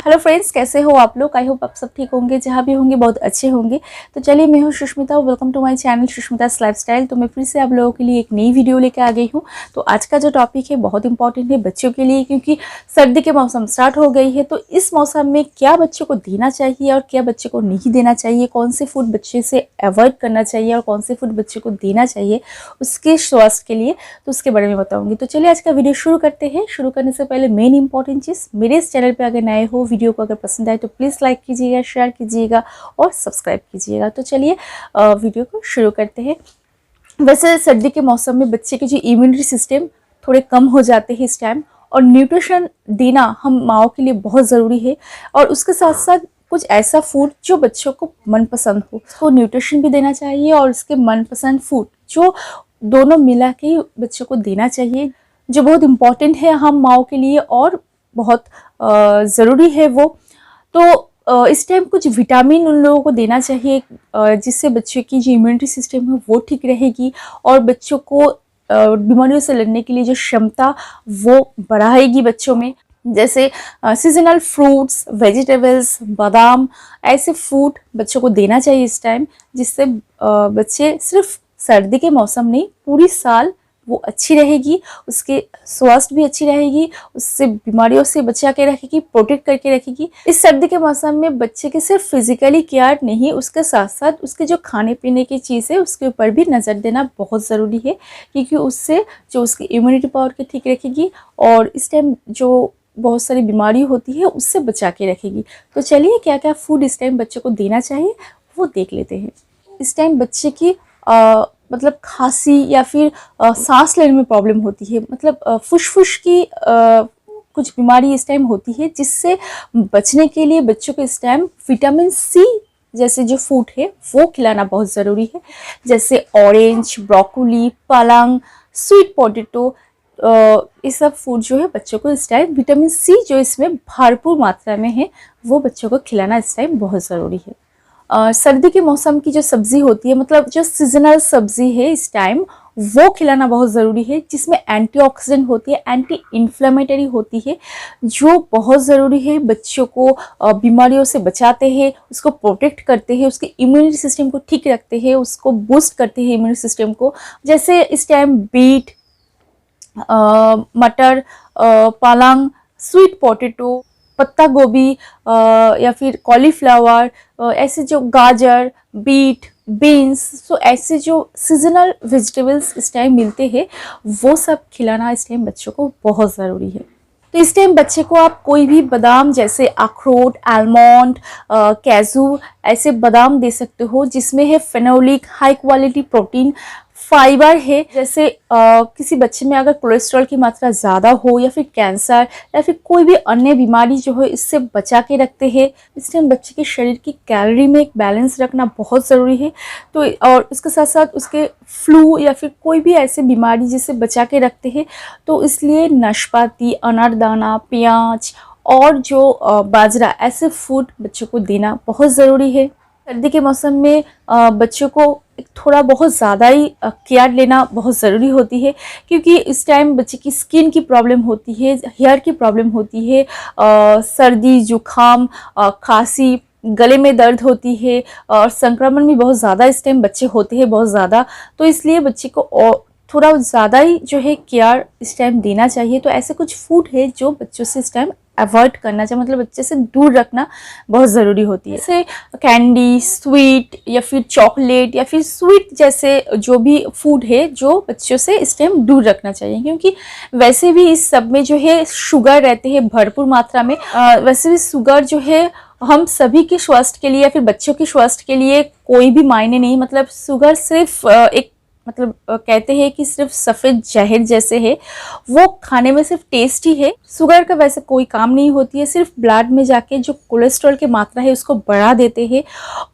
Hello friends, कैसे हो आप लोग। आई होप आप सब ठीक होंगे, जहाँ भी होंगे बहुत अच्छे होंगे। तो चलिए, मैं हूँ Sushmita, welcome to my channel Sushmita's lifestyle. तो मैं फिर से आप लोगों के लिए एक नई वीडियो लेकर आ गई हूँ। तो आज का जो टॉपिक है बहुत इंपॉर्टेंट है बच्चों के लिए, क्योंकि सर्दी के मौसम स्टार्ट हो गई है। तो इस मौसम में क्या बच्चों को देना चाहिए और क्या बच्चे को नहीं देना चाहिए, कौन से फूड बच्चे से अवॉइड करना चाहिए और कौन से फूड बच्चे को देना चाहिए उसके स्वास्थ्य के लिए, तो उसके बारे में बताऊंगी। तो चलिए आज का वीडियो शुरू करते हैं। शुरू करने से पहले मेन इंपॉर्टेंट चीज़, मेरे इस चैनल पे अगर नए हो, वीडियो को अगर पसंद आए तो प्लीज़ लाइक कीजिएगा, शेयर कीजिएगा और सब्सक्राइब कीजिएगा। तो चलिए वीडियो को शुरू करते हैं। वैसे सर्दी के मौसम में बच्चे के जो इम्यूनिटी सिस्टम थोड़े कम हो जाते हैं इस टाइम, और न्यूट्रिशन देना हम माओ के लिए बहुत ज़रूरी है। और उसके साथ साथ कुछ ऐसा फूड जो बच्चों को मनपसंद हो, उसको न्यूट्रिशन भी देना चाहिए और उसके मनपसंद फूड जो दोनों मिला के बच्चों को देना चाहिए, जो बहुत इम्पॉर्टेंट है हम माओ के लिए और बहुत ज़रूरी है वो। तो इस टाइम कुछ विटामिन उन लोगों को देना चाहिए जिससे बच्चों की जो इम्यूनिटी सिस्टम है वो ठीक रहेगी और बच्चों को बीमारियों से लड़ने के लिए जो क्षमता वो बढ़ाएगी बच्चों में। जैसे सीजनल फ्रूट्स, वेजिटेबल्स, बादाम, ऐसे फ्रूट बच्चों को देना चाहिए इस टाइम, जिससे बच्चे सिर्फ सर्दी के मौसम नहीं, पूरी साल वो अच्छी रहेगी, उसके स्वास्थ्य भी अच्छी रहेगी, उससे बीमारियों से बचा के रखेगी, प्रोटेक्ट करके रखेगी। इस सर्दी के मौसम में बच्चे के सिर्फ फिजिकली केयर नहीं, उसके साथ साथ उसके जो खाने पीने की चीज़ है उसके ऊपर भी नज़र देना बहुत ज़रूरी है, क्योंकि उससे जो उसकी इम्यूनिटी पावर की ठीक रखेगी और इस टाइम जो बहुत सारी बीमारी होती है उससे बचा के रखेगी। तो चलिए क्या क्या फूड इस टाइम बच्चे को देना चाहिए वो देख लेते हैं। इस टाइम बच्चे की मतलब खांसी या फिर सांस लेने में प्रॉब्लम होती है, मतलब फुसफुस की कुछ बीमारी इस टाइम होती है, जिससे बचने के लिए बच्चों को इस टाइम विटामिन सी जैसे जो फूड है वो खिलाना बहुत ज़रूरी है। जैसे ऑरेंज, ब्रोकोली, पालंग, स्वीट पोटैटो, ये सब फूड जो है बच्चों को इस टाइम विटामिन सी जो इसमें भरपूर मात्रा में है वो बच्चों को खिलाना इस टाइम बहुत ज़रूरी है। सर्दी के मौसम की जो सब्ज़ी होती है, मतलब जो सीजनल सब्ज़ी है इस टाइम, वो खिलाना बहुत ज़रूरी है, जिसमें एंटीऑक्सीडेंट होती है, एंटी इन्फ्लेमेटरी होती है, जो बहुत ज़रूरी है। बच्चों को बीमारियों से बचाते हैं, उसको प्रोटेक्ट करते हैं, उसके इम्यूनिटी सिस्टम को ठीक रखते हैं, उसको बूस्ट करते हैं इम्यूनिटी सिस्टम को। जैसे इस टाइम बीट, मटर, पालंग, स्वीट पोटैटो, पत्ता गोभी या फिर कॉलीफ्लावर, ऐसे जो गाजर, बीट, बीन्स, सो ऐसे जो सीजनल वेजिटेबल्स इस टाइम मिलते हैं वो सब खिलाना इस टाइम बच्चों को बहुत ज़रूरी है। तो इस टाइम बच्चे को आप कोई भी बादाम, जैसे अखरोट, आलमंड, कैजू, ऐसे बादाम दे सकते हो जिसमें है phenolic, high quality protein, fibre है। जैसे किसी बच्चे में अगर कोलेस्ट्रॉल की मात्रा ज़्यादा हो या फिर कैंसर या फिर कोई भी अन्य बीमारी जो है, इससे बचा के रखते हैं। इस टाइम बच्चे के शरीर की कैलोरी में एक बैलेंस रखना बहुत ज़रूरी है। तो और उसके साथ साथ उसके फ्लू या फिर कोई भी ऐसी बीमारी जिससे बचा के रखते हैं, तो इसलिए नाशपाती, अनारदाना, प्याज और जो बाजरा, ऐसे फूड बच्चों को देना बहुत ज़रूरी है। सर्दी के मौसम में बच्चों को थोड़ा बहुत ज़्यादा ही केयर लेना बहुत ज़रूरी होती है, क्योंकि इस टाइम बच्चे की स्किन की प्रॉब्लम होती है, हेयर की प्रॉब्लम होती है, सर्दी, जुकाम, खांसी, गले में दर्द होती है और संक्रमण भी बहुत ज़्यादा इस टाइम बच्चे होते हैं, बहुत ज़्यादा। तो इसलिए बच्चे को थोड़ा ज़्यादा ही जो है केयर इस टाइम देना चाहिए। तो ऐसे कुछ फूड है जो बच्चों से इस टाइम अवॉइड करना चाहिए, मतलब बच्चे से दूर रखना बहुत ज़रूरी होती है। जैसे कैंडी, स्वीट या फिर चॉकलेट या फिर स्वीट जैसे जो भी फूड है जो बच्चों से इस टाइम दूर रखना चाहिए, क्योंकि वैसे भी इस सब में जो है शुगर रहते हैं भरपूर मात्रा में। वैसे भी शुगर जो है हम सभी के स्वास्थ्य के लिए या फिर बच्चों के स्वास्थ्य के लिए कोई भी मायने नहीं, मतलब शुगर सिर्फ एक मतलब कहते हैं कि सिर्फ सफ़ेद जहर जैसे है, वो खाने में सिर्फ टेस्ट ही है। शुगर का वैसे कोई काम नहीं होती है, सिर्फ ब्लड में जाके जो कोलेस्ट्रॉल की मात्रा है उसको बढ़ा देते हैं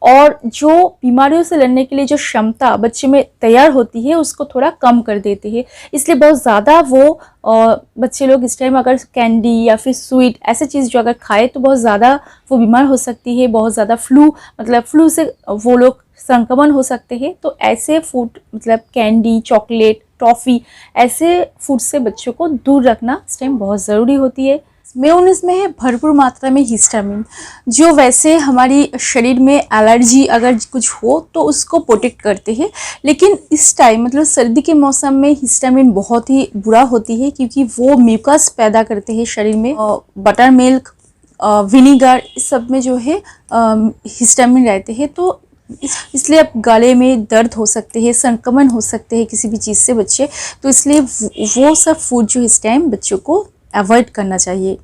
और जो बीमारियों से लड़ने के लिए जो क्षमता बच्चे में तैयार होती है उसको थोड़ा कम कर देते हैं। इसलिए बहुत ज़्यादा वो बच्चे लोग इस टाइम अगर कैंडी या फिर स्वीट ऐसे चीज़ जो अगर खाए तो बहुत ज़्यादा वो बीमार हो सकती है, बहुत ज़्यादा फ्लू से वो लोग संक्रमण हो सकते हैं। तो ऐसे फूड, मतलब कैंडी, चॉकलेट, टॉफ़ी, ऐसे फूड से बच्चों को दूर रखना इस टाइम बहुत ज़रूरी होती है। मेयोनीज में है भरपूर मात्रा में हिस्टामिन, जो वैसे हमारी शरीर में एलर्जी अगर कुछ हो तो उसको प्रोटेक्ट करते हैं। लेकिन इस टाइम मतलब सर्दी के मौसम में हिस्टामिन बहुत ही बुरा होती है, क्योंकि वो म्यूकस पैदा करते हैं शरीर में। बटर मिल्क, विनीगर, इस सब में जो है हिस्टामिन रहते हैं। तो इसलिए अब गले में दर्द हो सकते हैं, संक्रमण हो सकते हैं किसी भी चीज़ से बच्चे, तो इसलिए वो सब फूड जो इस टाइम बच्चों को अवॉइड करना चाहिए।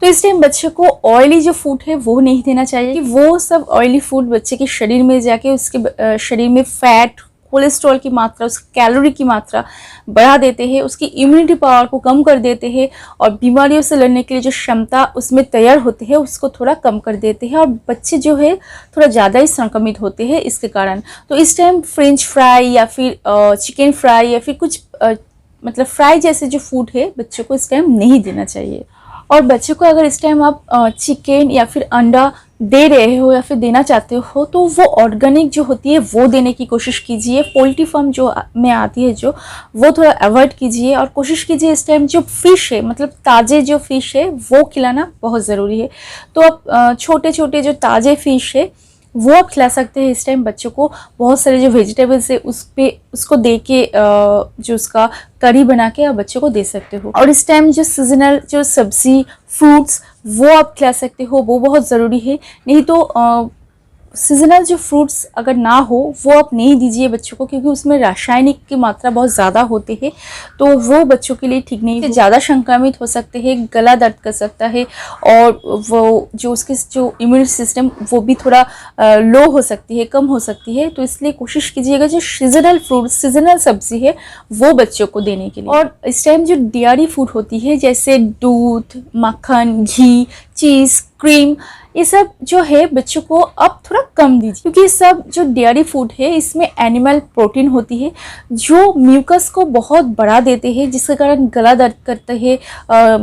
तो इस टाइम बच्चे को ऑयली जो फूड है वो नहीं देना चाहिए, कि वो सब ऑयली फूड बच्चे के शरीर में जाके उसके शरीर में फैट, कोलेस्ट्रॉल की मात्रा, उसकी कैलोरी की मात्रा बढ़ा देते हैं, उसकी इम्यूनिटी पावर को कम कर देते हैं, और बीमारियों से लड़ने के लिए जो क्षमता उसमें तैयार होती है उसको थोड़ा कम कर देते हैं, और बच्चे जो है थोड़ा ज़्यादा ही संक्रमित होते हैं इसके कारण। तो इस टाइम फ्रेंच फ्राई या फिर चिकन फ्राई या फिर कुछ मतलब फ्राई जैसे जो फूड है बच्चों को इस टाइम नहीं देना चाहिए। और बच्चे को अगर इस टाइम आप चिकन या फिर अंडा दे रहे हो या फिर देना चाहते हो तो वो ऑर्गेनिक जो होती है वो देने की कोशिश कीजिए। पोल्ट्री फार्म जो में आती है जो, वो थोड़ा अवॉइड कीजिए, और कोशिश कीजिए इस टाइम जो फ़िश है मतलब ताज़े जो फ़िश है वो खिलाना बहुत ज़रूरी है। तो आप छोटे छोटे जो ताज़े फ़िश है वो आप खिला सकते हैं इस टाइम बच्चों को। बहुत सारे जो वेजिटेबल्स है उसको दे के जो उसका करी बना के आप बच्चों को दे सकते हो। और इस टाइम जो सीजनल जो सब्जी फ्रूट्स वो आप खिला सकते हो, वो बहुत ज़रूरी है। नहीं तो सीजनल जो फ्रूट्स अगर ना हो वो आप नहीं दीजिए बच्चों को, क्योंकि उसमें रासायनिक की मात्रा बहुत ज़्यादा होती है, तो वो बच्चों के लिए ठीक नहीं है। ज़्यादा संक्रमित हो सकते हैं, गला दर्द कर सकता है, और वो जो उसके जो इम्यून सिस्टम वो भी थोड़ा लो हो सकती है, कम हो सकती है। तो इसलिए कोशिश कीजिएगा जो सीजनल फ्रूट्स, सीजनल सब्जी है वो बच्चों को देने के लिए। और इस टाइम जो डेयरी फूड होती है जैसे दूध, मक्खन, घी, चीज़, क्रीम, ये सब जो है बच्चों को अब थोड़ा कम दीजिए, क्योंकि सब जो डेयरी फूड है इसमें एनिमल प्रोटीन होती है जो म्यूकस को बहुत बढ़ा देते हैं, जिसके कारण गला दर्द करते हैं,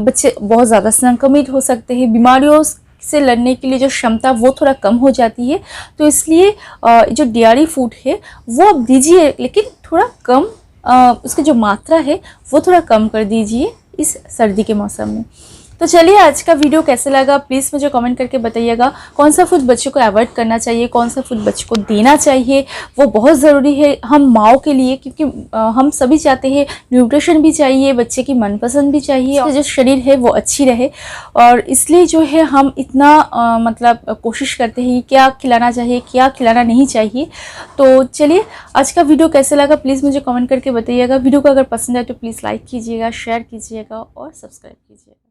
बच्चे बहुत ज़्यादा संक्रमित हो सकते हैं, बीमारियों से लड़ने के लिए जो क्षमता वो थोड़ा कम हो जाती है। तो इसलिए जो डेयरी फूड है वो आप दीजिए, लेकिन थोड़ा कम, उसकी जो मात्रा है वो थोड़ा कम कर दीजिए इस सर्दी के मौसम में। तो चलिए आज का वीडियो कैसे लगा प्लीज़ मुझे कमेंट करके बताइएगा। कौन सा फूड बच्चों को अवॉइड करना चाहिए, कौन सा फूड बच्चों को देना चाहिए, वो बहुत ज़रूरी है हम माओ के लिए, क्योंकि हम सभी चाहते हैं न्यूट्रिशन भी चाहिए, बच्चे की मनपसंद भी चाहिए, और जो शरीर है वो अच्छी रहे। और इसलिए जो है हम इतना मतलब कोशिश करते हैं क्या खिलाना चाहिए, क्या खिलाना नहीं चाहिए। तो चलिए आज का वीडियो कैसे लगा प्लीज़ मुझे कमेंट करके बताइएगा। वीडियो को अगर पसंद है तो प्लीज़ लाइक कीजिएगा, शेयर कीजिएगा और सब्सक्राइब कीजिएगा।